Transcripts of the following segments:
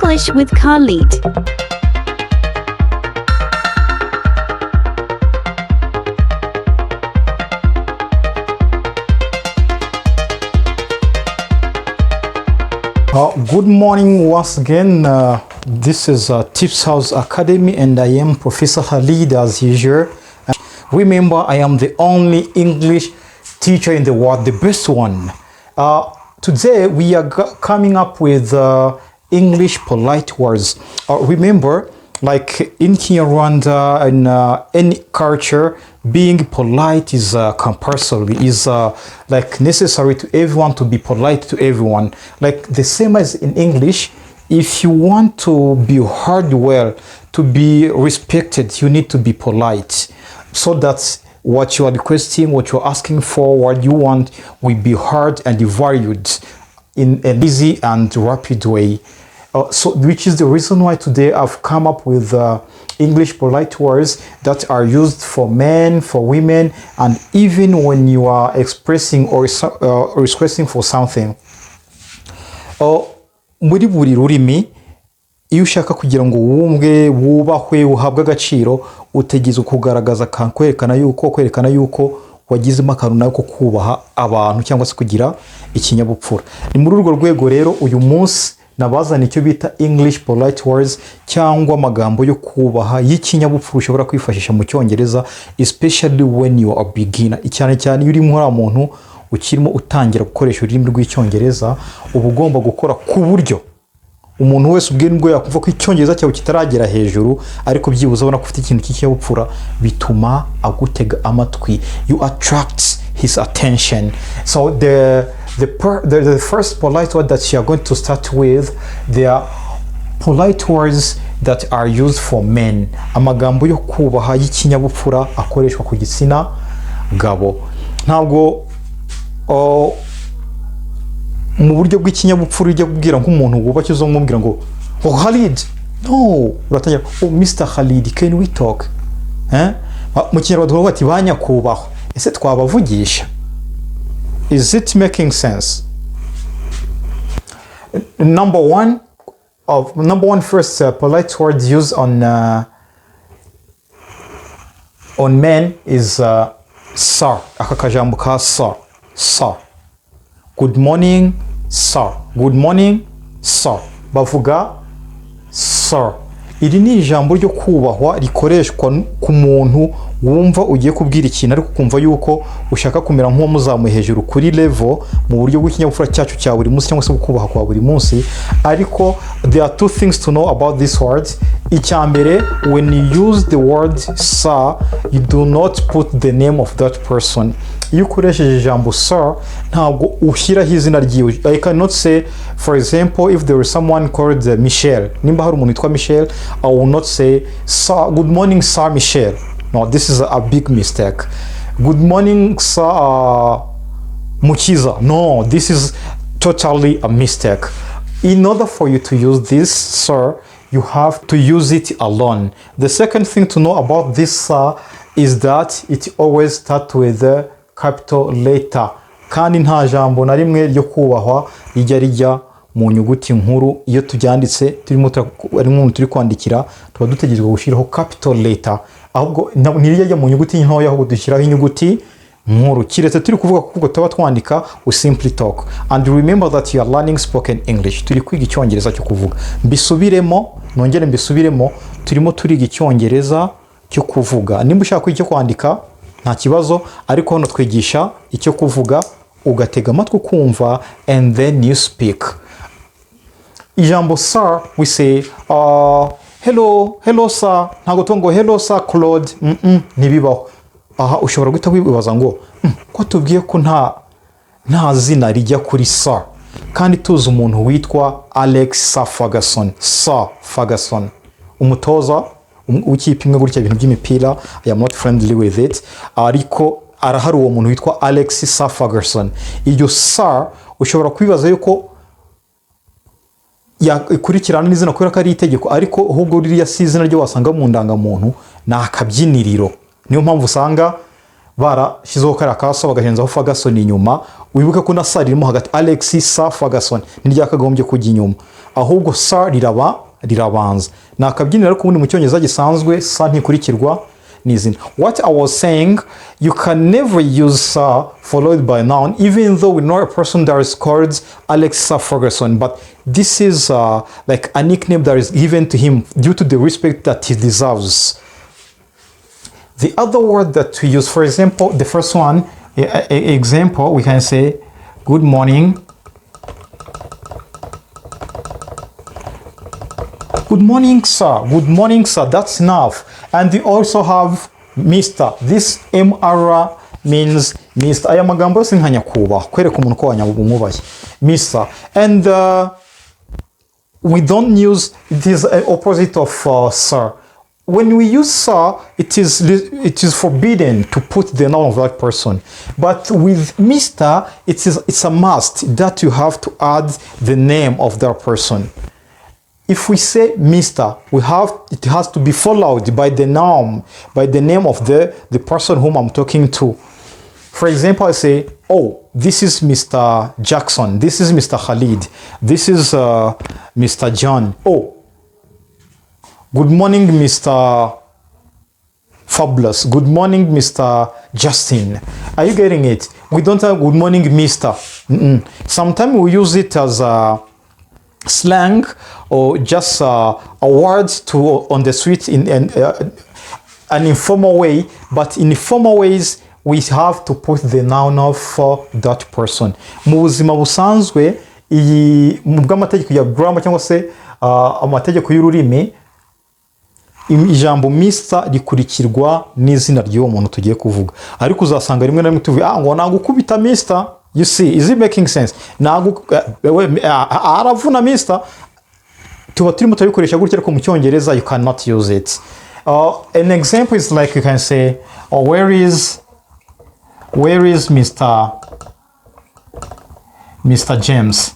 English with Khalid. Good morning once again. This is Tips House Academy and I am Professor Khalid as usual. Remember, I am the only English teacher in the world, the best one. Today we are coming up with English polite words. Remember, like in Kinyarwanda and any culture, being polite is compulsory, is like necessary to everyone to be polite to everyone. Like the same as in English, if you want to be heard well, to be respected, you need to be polite. So that what you are requesting, what you are asking for, what you want will be heard and valued in an easy and rapid way. Which is the reason why today I've come up with English polite words that are used for men, for women, and even when you are expressing or requesting for something. Muri buri rurimi, iyo ushaka kugira ngo wumve, wubahwe, uhabwe agaciro, utegeze kugaragaza kwerekana yuko wagizemo akantu nako kubaha abantu cyangwa se kugira ikinyabupfura. Ni muri urwo rwego rero uyu munsi nabazana icyo bita English polite words cyangwa amagambo yo kubaha y'ikinyabupfura ushobora kwifashisha mu Cyongereza, especially when you are a beginner. Cyane cyane iyo uri muri muntu ukirimo utangira gukoresha ururimi rw'Icyongereza, uba ugomba gukora kuburyo umuntu wese ubwe nibwo yakumva ko Icyongereza cyawe kitaragera hejuru, ariko byibuze abona ko ufite ikintu cy'ikinyabupfura, bituma agutega amatwi. You attract his attention. So the first polite word that you are going to start with, they are polite words that are used for men. Amagambo yo kubaha y'ikinyabupfura akoreshwa ku gitsina gabo. Ntabwo mu buryo bw'ikinyabupfura ujya kubwira nk'umuntu wubashye uzomubwira ngo Khalid, no, uratangira Mr. Khalid, can we talk? Mu Kinyarwanda bavuga ati banyakubahwa. Ese twabavugisha? Is it making sense? Number one first polite word used on men is sir. Aka kajambo ka sir. Good morning, sir. Good morning, sir. Bavuga sir. Iri ni ijambo ryo kubahwa rikoreshwa ku muntu wumva ugiye kubwira ikintu ariko kumva yuko ushaka kumera nk'uwo muzamuye hejuru kuri level mu buryo bw'ikinyabupfura cyacu cya buri munsi cyangwa se kubaha kwa buri munsi. Ariko there are two things to know about this word. Icyambere, when you use the word sir, you do not put the name of that person. Iyo ukoresheje ijambo sir, ntabwo ushyiraho izina ryiwe. I cannot say, for example, if there is someone called Michel, nimba hari umuntu witwa Michel, I will not say sir, good morning sir Michel. No, this is a big mistake. Good morning sir Mukiza. No, this is totally a mistake. In order for you to use this sir, you have to use it alone. The second thing to know about this sir is that it always starts with the capital letter. Kandi nta jambo na rimwe ryo kubahwa rijya mu nyuguti nkuru. Iyo tubyanditse turi kwandikira, tuba dutegerezwa gushiraho capital letter. Ahubwo ntirijya mu nyuguti ntoya, ahubwo dushyiraho inyuguti nkuru. Kiretse turi kuvuga kuko tuba twandika, we simply talk. And remember that you are learning spoken English. Turi kwiga Icyongereza cyo kuvuga. Mbisubiremo, turimo turiga Icyongereza cyo kuvuga. Nimba ushaka kwiga icyo kwandika nta kibazo, ariko hano twigisha icyo kuvuga, ugatega amatwi kumva, and then you speak. Ijambo sir, we say hello sir. Ntago tongo hello sir Claude. Ntibibaho. Aha ushobora guhita wibaza ngo ko tubwiye ko nta zina rijya kuri sir, kandi tuzi umuntu witwa Alex Ferguson, umutoza w'ikipe imwe gutya ibintu by'imipira. I am not friendly with it, ariko arahari uwo muntu witwa Alex Ferguson. Iryo sir ushobora kwibaza yuko yakurikirana n'izina kubera ko ari itegeko, ariko ahubwo ririya si izina ryo wasanga mu ndangamuntu, ni akabyiniriro. Niyo mpamvu usanga barashyizeho kariya kaso bagahenzaho Ferguson inyuma. Wibuke ko na sar irimo hagati, Alex Ferguson n'iryakagombye kujya inyuma. ahubwo sa rirabanza. Nakabyinira ariko ubundi mu Cyongereza gisanzwe sa ntikurikirwa n'izina. What I was saying, you can never use sa followed by noun, even though we know a person that is called Alexa Ferguson, but this is like a nickname that is given to him due to the respect that he deserves. The other word that we use, for example, the first one, example, we can say, good morning. Good morning, sir. Good morning, sir. That's enough. And we also have Mr. This MR means Mr. Aya magambo yose nka nyakubaha, kwereka umuntu ko wanyabumubaye. Mr. And we don't use, it is opposite of sir. When we use sir, it is forbidden to put the noun of that person. But with Mr., it's a must that you have to add the name of that person. If we say Mr., it has to be followed by the name of the person whom I'm talking to. For example, I say, oh, this is Mr. Jackson. This is Mr. Khalid. This is Mr. John. Oh, good morning, Mr. Fabulous. Good morning, Mr. Justin. Are you getting it? We don't have good morning, Mr. Sometimes we use it as a slang or just a word on the street in an informal way, but in formal ways we have to put the noun of that person. Mu buzima busanzwe iyi mu bw'amategeko ya grammar cyangwa se amategeko y'ururimi, ijambo Mr rikurikirwa n'izina ry'uwo muntu tugiye kuvuga, ariko uzasanga rimwe na rimwe tuvuga ngo nagukubita Mr. You see, is it making sense? Aravuna Mr. Tuba turimo turabikoresha gutya ariko mu Cyongereza you cannot use it. An example is like you can say, oh, where is Mr. James?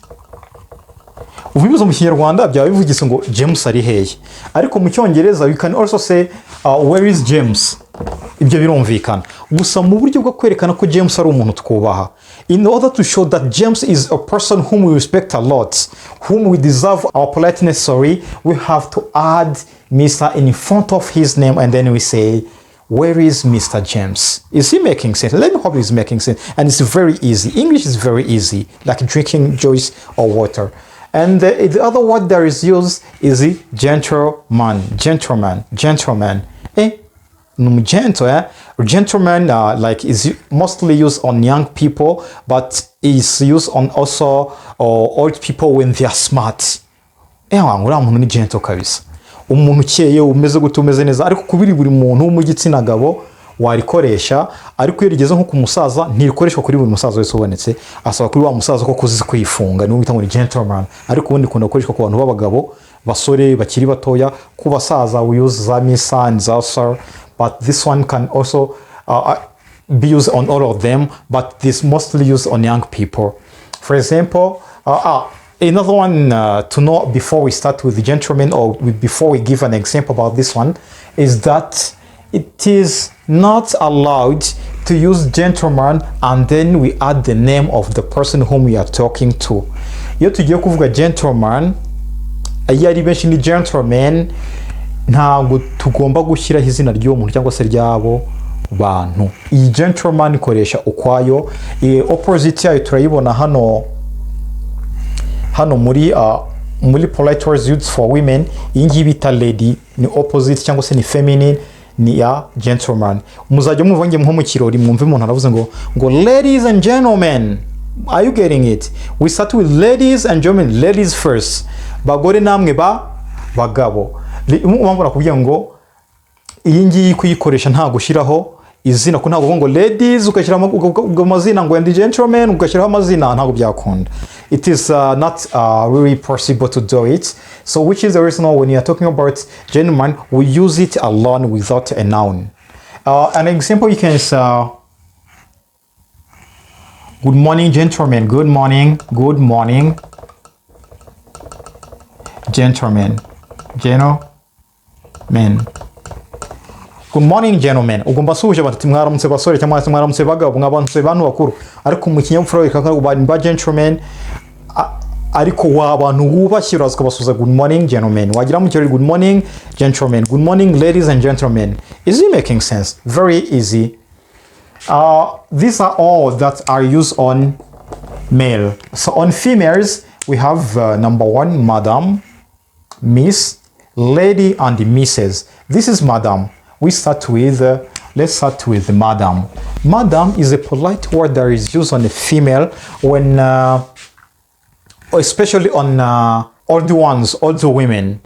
Ubivuze mu Kinyarwanda byaba bivugise ngo James ari hehe, ariko mu Cyongereza you can also say where is James. Ibyo birumvikana gusa mu buryo bwo kwerekana ko James ari umuntu twubaha, in order to show that James is a person whom we respect a lot, whom we deserve our politeness, we have to add Mr. in front of his name, and then we say, where is Mr. James? Is he making sense? Let me hope he's making sense. And it's very easy. English is very easy, like drinking juice or water. And the other word that is used is gentleman. Gentleman like is mostly used on young people, but is used on also old people when they are smart. Uriya muntu ni gentle kabisa, umuntu ukeye umeze gute umeze neza, ariko kubiri buri muntu w'umugitsina gabo warikoresha, ariko iyo rigeze nko ku musaza ntirikoresha kuri buri musaza wese ubonetse, asaba kuri wa musaza ko kuzi kwifunga niwe bita ngo gentleman, ariko ubundi kunda gukoreshwa ku bantu b'abagabo basore bakiri batoya, ku basaza we use za Miss and za Sir, but this one can also be used on all of them, but this mostly used on young people. For example, another one to know before we start with the gentleman, or before we give an example about this one, is that it is not allowed to use gentleman and then we add the name of the person whom we are talking to. Iyo tugiye kuvuga gentleman, iyo ari benshi ni gentleman, ntabwo tugomba gushyiraho izina ry'uwo muntu cyangwa se ry'abo bantu. Iyi gentleman ikoresha ukwayo, opposite yayo turayibona hano muri polite words used for women. Iyi ngiyi bita lady ni opposite cyangwa se ni feminine ni ya gentleman. Muzajya muvunge nko mu kirori mwumve umuntu aravuze ngo ladies and gentlemen. Are you getting it? We start with ladies and gentlemen. Ladies first, bagore namwe bagabo. Mpamvu nakubwiye ngo iyi ngiyi kuyikoresha nta gushyiraho izina, ko ntabwo ngo ladies ugashyiraho amazina ngo and gentlemen ugashyiraho amazina, ntabwo byakunda. It is not really possible to do it. So which is the reason when you are talking about gentleman, we use it alone without a noun. An example, you can say good morning gentlemen. Good morning gentlemen. Good morning gentlemen. Ugomba suje batati mwaramutse basore cyangwa mwaramutse bagabo, mwabantu bakuru, ariko mu kinyabupfura bikakora ba gentlemen. ariko w'abantu wubashye uraza ukabasuhuza good morning gentlemen, wagira mu kirori good morning gentlemen, good morning ladies and gentlemen. Is it making sense? Very easy. These are all that are used on male. So on females we have number one, madam, miss, lady, and Mrs. This is madam. We start with let's start with madam. Madam is a polite word that is used on a female when especially on older ones, older women,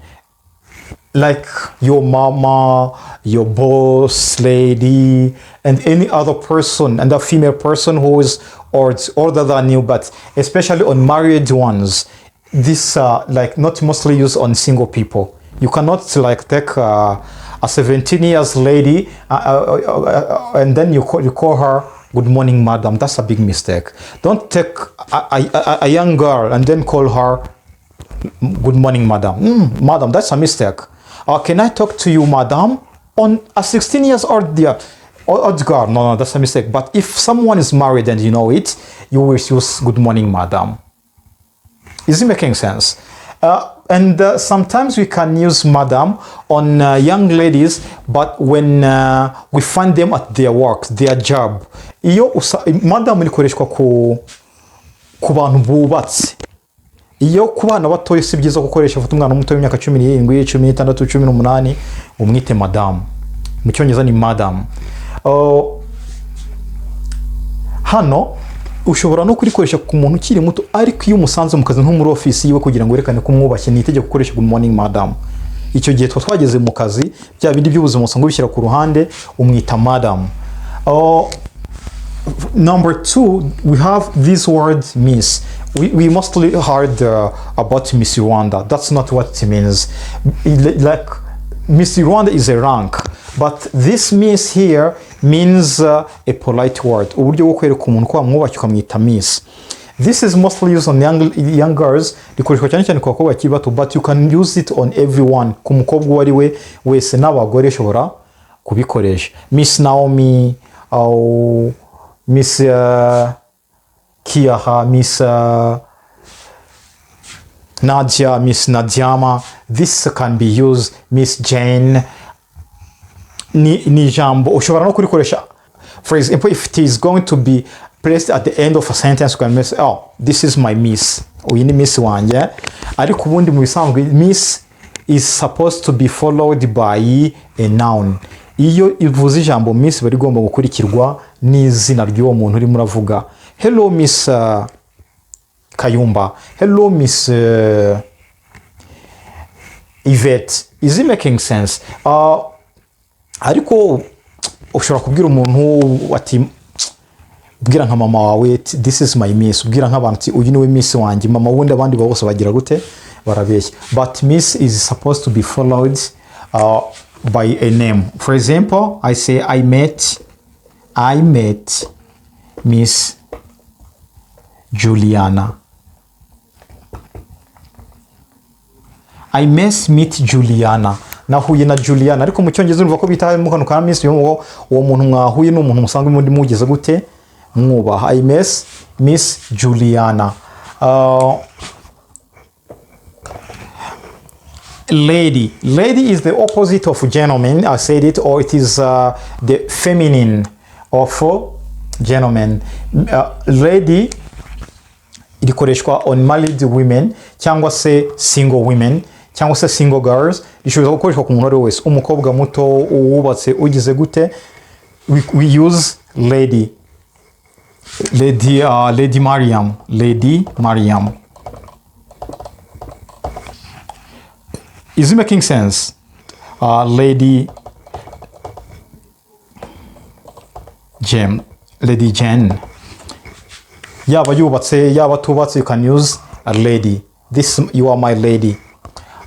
like your mama, your boss lady, and any other person, and a female person who is older than you, but especially on married ones. This like not mostly used on single people. You cannot like take a 17 years lady and then you call her good morning madam. That's a big mistake. Don't take a young girl and then call her good morning madam. Madam, that's a mistake. Can I talk to you madam? On a 16 years old girl, no, that's a mistake. But if someone is married and you know it, you will use good morning madam. Is it making sense? And sometimes we can use madam on young ladies, but when we find them at their work, their job, iyo madam ikoreshwa ku bantu bubatse. Iyo ku bana batoye si byiza gukoresha ufite umwana muto w'imyaka 17, 16, 18 umwite madam. Mu Cyongereza ni madam. Hano ushobora no kurikoresha ku muntu ukiri muto, ariko iyo umusanze mu kazi nko muri office yiwe kugira ngo werekane ko umwubashye, ni itegeko gukoresha good morning madam. Icyo gihe twageze mu kazi bya bindi by'ubuzima usanga bishyira ku ruhande umwita madam. Number 2, we have this word miss. We mostly heard about Miss Rwanda. That's not what it means. Like Miss Rwanda is a rank, but this miss here means a polite word. Uburyo bwo kwereka umuntu ko amwubashye ukamwita miss. This is mostly used on young girls. Rikoreshwa cyane cyane ku bakobwa bakiri bato, but you can use it on everyone. Ku mukobwa uwo ari we wese n'abagore shobora kubikoresha. Miss Naomi, Miss Kiaha, Miss Nadia, Miss Nadiama. This can be used. Miss Jane. Ni jambo ushobora no kurikoresha. For example, if it is going to be placed at the end of a sentence, you can say, oh, this is my miss. Uyu ni miss wanjye. Ariko ubundi mu bisanzwe miss is supposed to be followed by a noun. Iyo ivuze ijambo miss bari gomba gukurikirwa n'izina ry'uwo muntu uri muravuga. Hello Miss Kayumba. Hello Miss Yvette. Is it making sense? Ariko ushobora kubwira umuntu ati ubwira nka mama wawe this is my miss, ubwira nk'abantu ati uyu niwe miss wanjye, mama wundi abandi bose bagira gute barabeshya. But miss is supposed to be followed by a name. For example, I say I met Miss Juliana. I must meet Juliana. Nahuye na Juliana, ariko mu Cyongereza urumva ko bita mu kantu ka miss uwo muntu mwahuye n'umuntu musanzwe muri mugeze gute mwubaha. I must Miss Juliana. Lady. Lady is the opposite of gentleman. I said it, or it is the feminine of gentleman. Lady rikoreshwa on married women cyangwa se single women cyangwa se single girls. Rishobora gukoreshwa ku muntu wese, umukobwa muto uwubatse ugize gute. We use lady. Lady Mariam. Lady Mariam. Is it making sense? Lady Jen. Lady Jen. Yaba yubatse yaba tubatse, you can use a lady. This, you are my lady.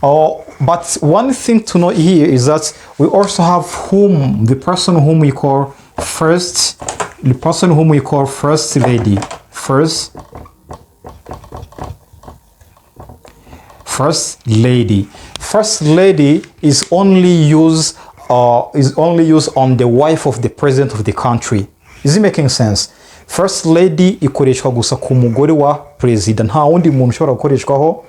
But one thing to know here is that we also have whom, the person whom we call first, the person whom we call first lady. First lady. First lady is only used on the wife of the president of the country. Is it making sense? First lady ikoreshwa gusa ku mugore wa perezida, nta wundi muntu ushobora gukoreshwaho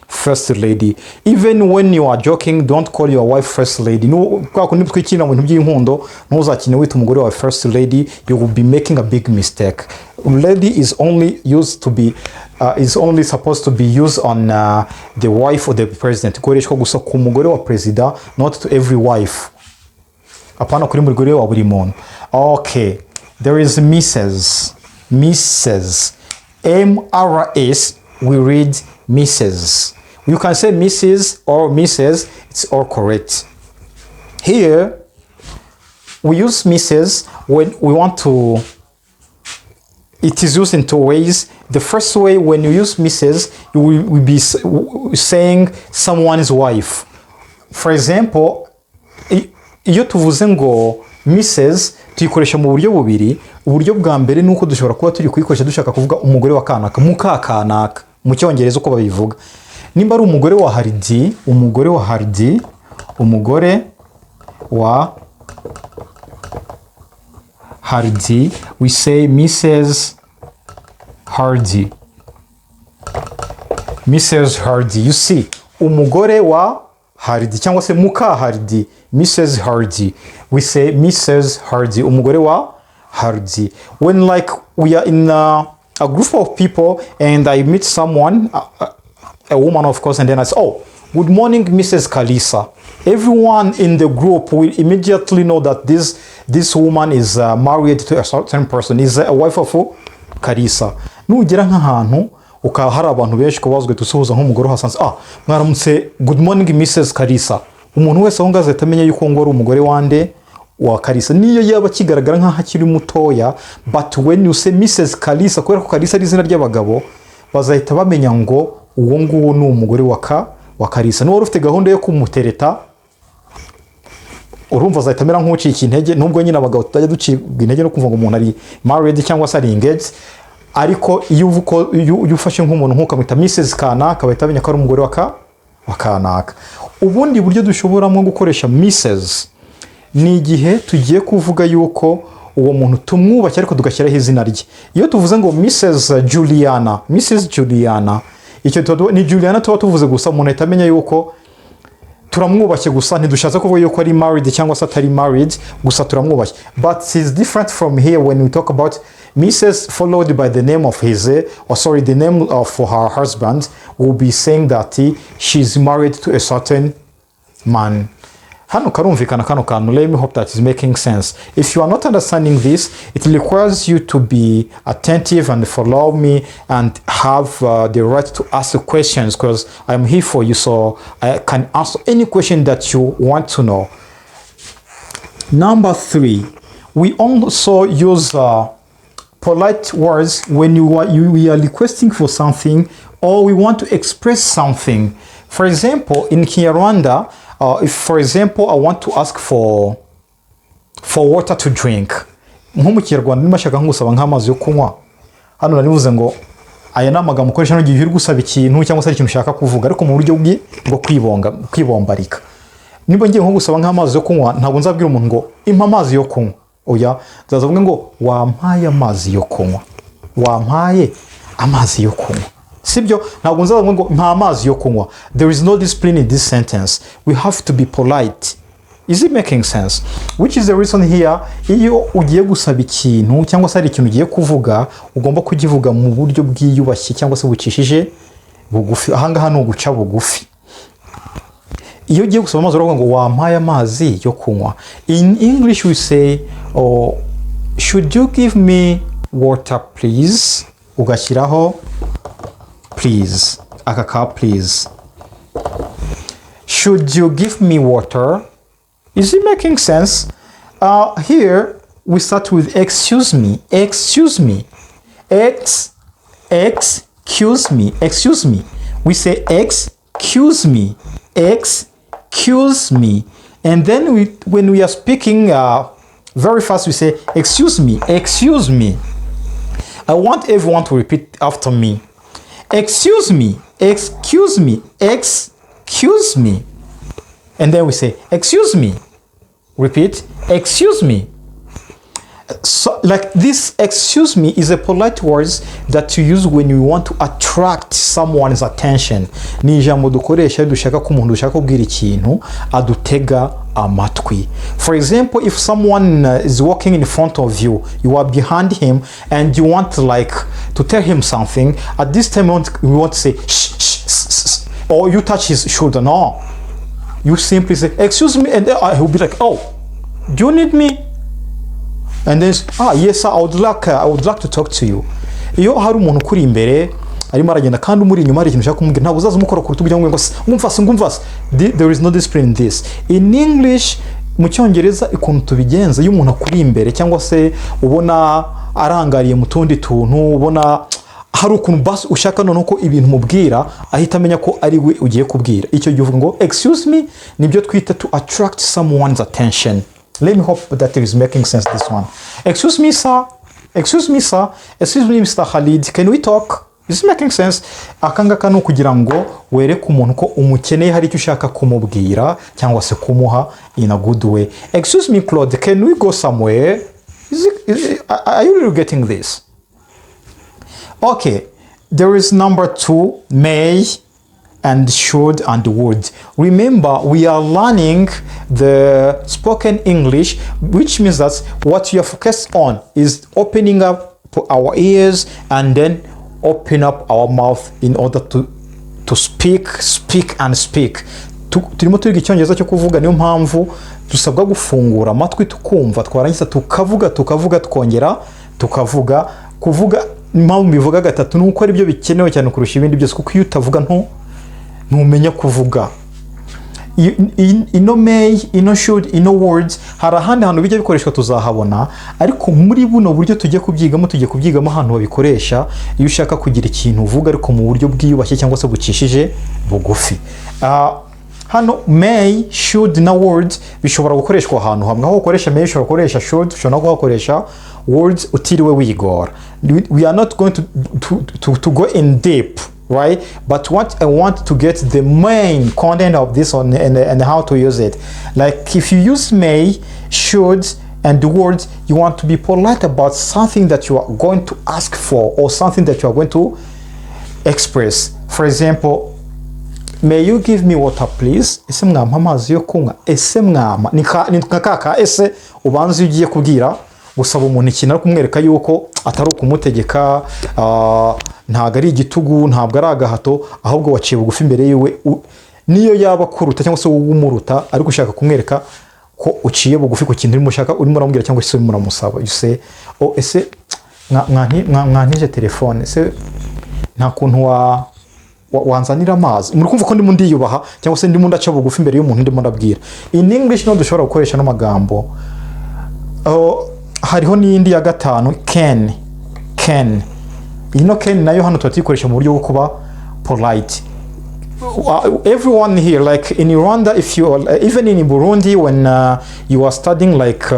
first lady. Even when you are joking, don't call your wife first lady. Kwa kundi twikina mu bintu by'inkundo, ntuzakine wita umugore wa first lady, you will be making a big mistake. Lady is only used to be is only supposed to be used on the wife of the president. Ikoreshwa gusa ku mugore wa perezida, not to every wife. Apana kuri mugore wa buri muntu. Okay, there is Mrs. Mrs. MRS, we read Mrs. You can say Mrs. or Mrs. It's all correct. Here, we use Mrs. when we want to. It is used in two ways. The first way, when you use Mrs., you will be saying someone's wife. For example, iyo tuvuze ngo Mrs. tuyikoresha mu buryo bubiri. Uburyo bwa mbere nuko dushobora kuba turi kuyikoresha dushaka kuvuga umugore wa kanaka, muka kanaka mu Cyongereza uko babivuga. Nimba ari umugore wa Hardy, umugore wa Hardy, umugore wa Hardy, we say Mrs. Hardy. Mrs. Hardy. You see, umugore wa Hardy cyangwa se muka Hardy, Mrs. Hardy. We say Mrs. Hardy, umugore wa Hardy. When like we are in a group of people and I meet someone, a woman of course, and then I say, oh, good morning, Mrs. Kalisa. Everyone in the group will immediately know that this woman is married to a certain person, is a wife of Kalisa. Nugera nk'ahantu ukahara abantu benshi kubazwe tusuhuza nk'umugore hasanze, mwaramutse, good morning Mrs. Kalisa. Umuntu wese aho ngaze atamenya yuko ngo ari umugore wande wa Kalisa, niyo yaba kigaragara nk'aho akiri mutoya, but when you say Mrs. Kalisa, kubera ko Kalisa ari izina ry'abagabo, bazahita bamenya ngo uwo nguwo ni umugore wa Kalisa. Niba ufite gahunda yo kumutereta, urumva azahita amera nk'ucika intege, nubwo nyine abagabo tutajya ducibwa intege no kumva ngo umuntu ari married cyangwa se ari engaged, ariko iyo ufashe nk'umuntu nk'ukamwita Mrs. kanaka, bahita bamenya ko ari umugore wa kanaka. Ubundi buryo dushoboramo gukoresha Mrs. ni igihe tugiye kuvuga yuko uwo muntu tumwubashye ariko tugashyiraho izina rye. Iyo tuvuze ngo Mrs. Juliana, Mrs. Juliana, icyo ni Juliana tuba tuvuze gusa, umuntu ahita amenya yuko turamwubashye gusa, ntidushatse kuvuga yuko ari married cyangwa se atari married, gusa turamwubashye. But it's different from here when we talk about Mrs. followed by the name of the name of her husband. We'll be saying that she's married to a certain man. Hano karumvikana kano kantu. Let me hope that is making sense. If you are not understanding this, it requires you to be attentive and follow me and have the right to ask questions, because I'm here for you, so I can answer any question that you want to know. Number 3, we also use polite words when we are requesting for something or we want to express something. For example, in Kinyarwanda, if for example I want to ask for water to drink, nko mu Kinyarwanda nimashaka ngusaba nk'amazi yo kunywa, hano nanivuze ngo aya namaga mukoresha no gihe uri gusaba ikintu cyangwa se ikintu ushaka kuvuga, ariko mu buryo bwo kwibombarika. Niba ngiye nko gusaba nk'amazi yo kunywa, ntabwo nzabwira umuntu ngo impa amazi yo kunywa. Oya, nzavuga ngo wampaye amazi yo kunywa, wampaye amazi yo kunywa. Sibyo, ntabwo nzavuga ngo mpa amazi yo kunywa. There is no discipline in this sentence. We have to be polite. Is it making sense? Which is the reason here, iyo ugiye gusaba ikintu cyangwa se ari ikintu ugiye kuvuga, ugomba kugivuga mu buryo bwiyubashye cyangwa se bucishije bugufi. Ahangaha ni uguca bugufi. Iyo ugiye gusaba amazi uravuga ngo wampaye amazi yo kunywa. In English we say, oh, should you give me water please? Ugashyiraho please. Akaka please. Should you give me water? Is it making sense? Here we start with excuse me. Excuse me. Excuse me. Excuse me. We say excuse me. Excuse me. And then when we are speaking very fast, we say excuse me. Excuse me. I want everyone to repeat after me. Excuse me. Excuse me. Excuse me. And then we say excuse me. Repeat, excuse me. So like this excuse me is a polite words that you use when you want to attract someone's attention. Ni ijambo dukoresha dushaka ko umuntu ushaka kubwira ikintu adutega amatwi. For example, if someone is walking in front of you, you are behind him and you want like to tell him something, at this time we want to say shh, shh, shh, shh, or you touch his shoulder. No, you simply say excuse me, and he'll be like, oh, do you need me? And then yes sir, I would like to talk to you. Iyo hari umuntu kuri imbere arimo aragenda kandi umuri inyuma hari ikintu ushaka kumubwira, ntabwo uzaza umukora ku rutugu kugira ngo ngumvase. There is no discipline in this. In English, mu Cyongereza ikuntu tubigenza, iyo umuntu akuri imbere cyangwa se ubona arangariye mu tundi tuntu, ubona hari ukuntu basi ushaka none ko ibintu mubwira ahita amenya ko ari we ugiye kubwira. Icyo gihe uvuga ngo excuse me, nibyo twita to attract someone's attention. Let me hope that it is making sense, this one. Excuse me, sir. Excuse me, sir. Excuse me, Mr. Khalid. Can we talk? Is it making sense? Akangaka no kugira ngo wereke umuntu ko umukeneye hari icyo ushaka kumubwira cyangwa se kumuha in a good way. Excuse me, Claude. Can we go somewhere? Are you really getting this? Okay. There is number 2, may and should and would. Remember, we are learning the spoken English, which means that what you are focused on is opening up our ears and then open up our mouth in order to speak and speak. Turimo twiga Icyongereza cyo kuvuga, niyo mpamvu dusabwa gufungura amatwi tukumva, twarangiza tukavuga tukongera tukavuga. Kuvuga impamvu bivuga gatatu nuko ari byo bikenewe cyane kurusha ibindi byose, kuko iyo utavuga ntumenya kuvuga. Ino may, ino should, ino words, hari ahandi hantu bijya bikoreshwa tuzahabona, ariko muri buno buryo tugiye kubyigamo ahantu babikoresha iyo ushaka kugira ikintu uvuga ariko mu buryo bwiyubashye cyangwa se bucishije bugufi. Hano may, should na words bishobora gukoreshwa ahantu hamwe. Aho ukoresha may ushobora gukoresha should, ushobora no gukoresha words utiriwe wigora. We are not going to go in deep, right? But what I want to get the main content of this on and how to use it. Like if you use may, should, and the words, you want to be polite about something that you are going to ask for or something that you are going to express. For example, may you give me water please? Ese mwampa amazi yo kunywa? Ese mwama ni kaka ese ubanza ugiye kubwira gusaba umuntu ikintu ari kumwereka yuko atari ukumutegeka, ntago ari igitugu, ntabwo ari agahato, ahubwo waciye bugufi imbere yiwe, niyo yaba kuruta cyangwa se umuruta ari gushaka kumwereka ko uciye bugufi ku kintu urimo uramubwira cyangwa se urimo uramusaba. You say, oh ese mwantije telefone, ese nta kuntu wanzanira amazi, muri kumva ko ndimo ndiyubaha cyangwa se ndimo ndaca bugufi imbere y'umuntu ndimo ndabwira. In English no dushobora gukoresha no magambo. Hariho n'indi ya gatanu, can. Ino can nayo hano tutikoresha mu buryo bwo kuba polite. Everyone here, like in Rwanda, if you even in Burundi, when you are studying, like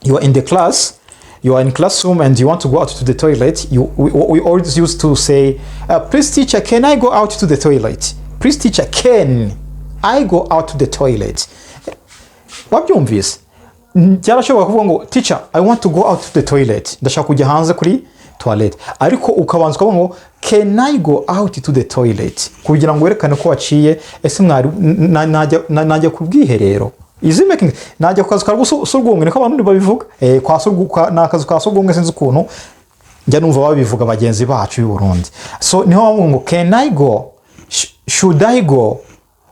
you are in the class, you are in classroom and you want to go out to the toilet, we always used to say, please teacher, can I go out to the toilet? Please teacher, can I go out to the toilet? Wabyumvise? Cyarashobora kuvuga ngo teacher, I want to go out to the toilet. Ndashaka kujya hanze kuri toilet. Ariko ukabanza kuvuga ngo can I go out to the toilet? Kugira ngo werekane ko waciye, ese mwari najya ku bwiherero. Is it making najya ku kazu ka surwumwe niko abantu babivuga? Kwa surwuka nakazu ka surwumwe sinzi ukuntu njya numva babivuga bagenzi bacu y'u Burundi. So niho bavuga ngo can I go? Should I go?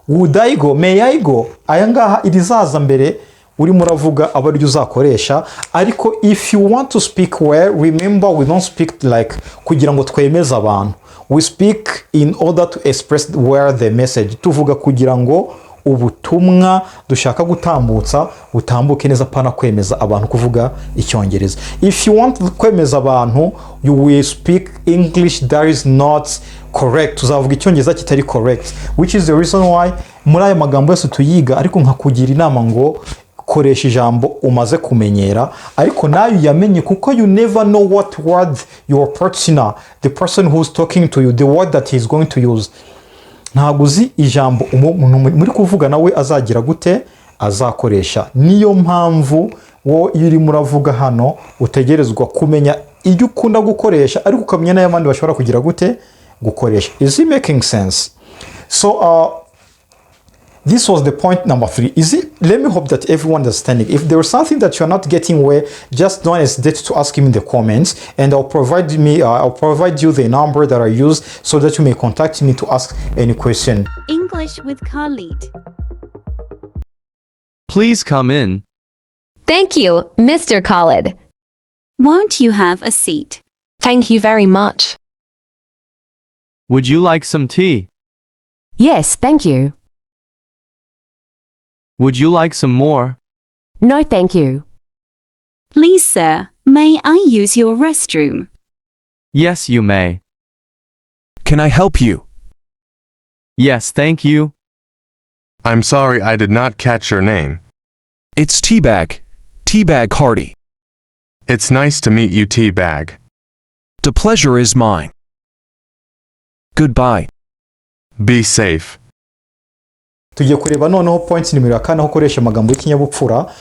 Would I go? May I go? Aya ngaha irizaza mbere urimo uravuga abaryo uzakoresha. Ariko if you want to speak well, remember we don't speak like kugira ngo twemeze abantu. We speak in order to express where the message. Tuvuga kugira ngo ubutumwa dushaka gutambutsa butambuke neza, pana kwemeza abantu kuvuga Icyongereza. If you want kwemeza abantu, you will speak English that is not correct. Tuzavuga Icyongereza kitari correct, which is the reason why muri aya magambo yose tuyiga, ariko nkakugira inama ngo koresha ijambo umaze kumenyera, ariko nayo yamenye, kuko you never know what word your partner, the person who's talking to you, the word that he's going to use. Ntabwo uzi ijambo umuntu muri kuvuga nawe azagira gute, azakoresha. Niyo mpamvu wo iyo urimo uravuga hano utegerezwa kumenya iyo ukunda gukoresha ariko ukamenya n'ayandi bashobora kugira gute gukoresha. Is it making sense? So this was the point number 3. Let me hope that everyone understanding. If there is something that you're not getting where, just don't hesitate to ask me in the comments, and I'll provide you the number that I use so that you may contact me to ask any question. English with Khalid. Please come in. Thank you, Mr. Khalid. Won't you have a seat? Thank you very much. Would you like some tea? Yes, thank you. Would you like some more? No, thank you. Please, sir, may I use your restroom? Yes, you may. Can I help you? Yes, thank you. I'm sorry I did not catch your name. It's Teabag. Teabag Hardy. It's nice to meet you, Teabag. The pleasure is mine. Goodbye. Be safe. Tugiye kureba noneho point nimero ya 4 aho ukoresha amagambo y'ikinyabupfura.